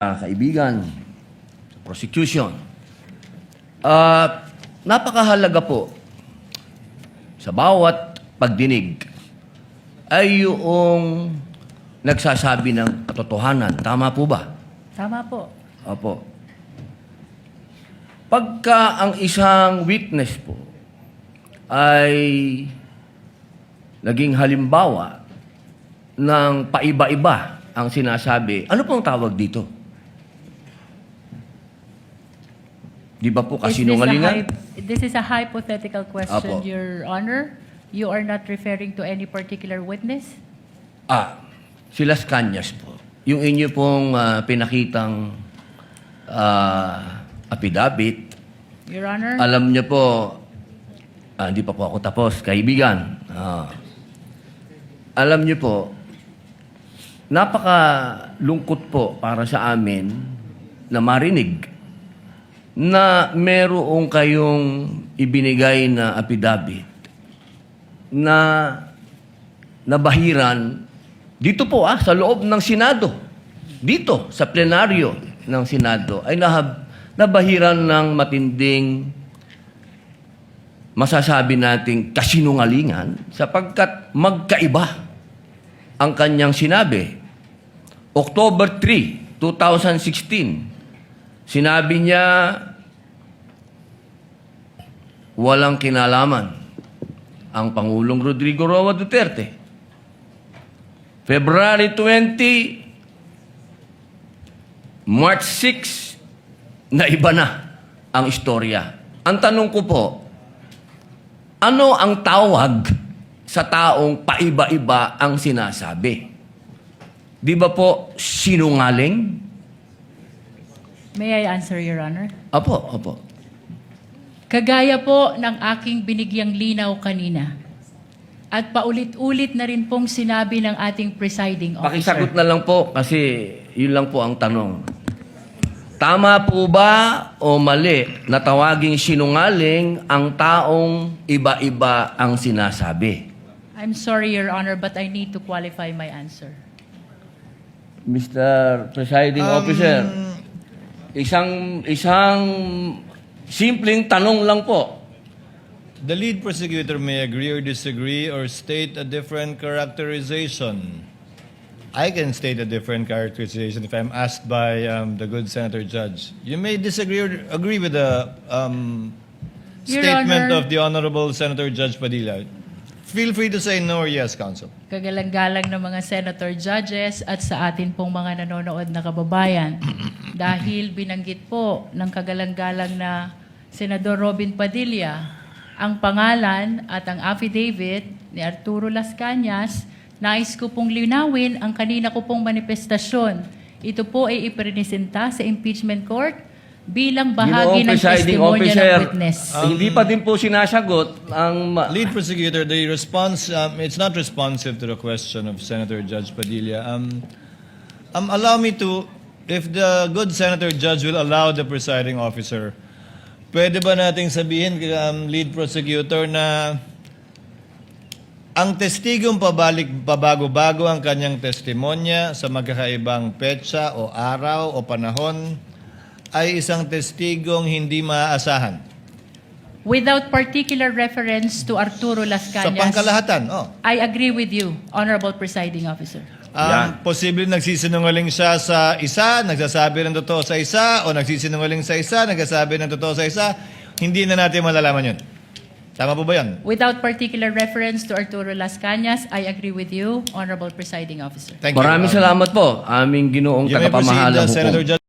Kaibigan, prosecution. Napakahalaga po sa bawat pagdinig ay yung nagsasabi ng katotohanan. Tama po ba? Tama po. Opo. Pagka ang isang witness po ay naging halimbawa ng paiba-iba ang sinasabi, ano pong tawag dito? Di ba po kasinungalingan? This is a hypothetical question, Apo. Your Honor. You are not referring to any particular witness? Si Las Cañas po. Yung inyo pong pinakitang affidavit, Your Honor? alam niyo po, hindi pa po ako tapos, kaibigan. Alam niyo po, napakalungkot po para sa amin na marinig na merong kayong ibinigay na affidavit na nabahiran dito po sa loob ng Senado. Dito, sa plenaryo ng Senado, ay nabahiran ng matinding masasabi nating kasinungalingan sapagkat magkaiba ang kanyang sinabi. October 3, 2016, sinabi niya walang kinalaman ang Pangulong Rodrigo Roa Duterte. February 20, March 6, na iba na ang istorya. Ang tanong ko po, ano ang tawag sa taong paiba-iba ang sinasabi? Di ba po sinungaling? May I answer, Your Honor? Opo. Kagaya po ng aking binigyang linaw kanina at paulit-ulit na rin pong sinabi ng ating presiding officer. Pakisagot na lang po kasi yun lang po ang tanong. Tama po ba o mali na tawaging sinungaling ang taong iba-iba ang sinasabi? I'm sorry, Your Honor, but I need to qualify my answer. Mr. Presiding Officer, isang simpleng tanong lang po. The lead prosecutor may agree or disagree or state a different characterization. I can state a different characterization if I'm asked by the good Senator Judge. You may disagree or agree with the Your statement Honor. of the Honorable Senator Judge Padilla. Feel free to say no or yes, Counsel. Kagalang-galang ng mga senator judges at sa atin pong mga nanonood na kababayan. Dahil binanggit po ng kagalang-galang na Senador Robin Padilla ang pangalan at ang affidavit ni Arturo Las Cañas, nais ko pong linawin ang kanina ko pong manifestasyon. Ito po ay ipresenta sa impeachment court bilang bahagi ng testimonya ng witness. Hindi pa din po sinasagot ang... Lead prosecutor, the response, it's not responsive to the question of Senator Judge Padilla. Allow me to, if the good Senator Judge will allow the presiding officer, pwede ba nating sabihin, lead prosecutor, na ang testigong pabago-bago ang kanyang testimonya sa magkakaibang petsa o araw o panahon ay isang testigong hindi maaasahan? Without particular reference to Arturo Las Sa Cañas, pangkalahatan, I agree with you, Honorable Presiding Officer. Posible nagsisinungaling siya sa isa, nagsasabi ng totoo sa isa, o nagsisinungaling sa isa, nagsasabi ng totoo sa isa, hindi na natin malalaman yun. Tama po ba yan? Without particular reference to Arturo Las Cañas, I agree with you, Honorable Presiding Officer. Thank you. Maraming salamat po, aming ginoong You may proceed, tagapamahala Senator hukom. Judge.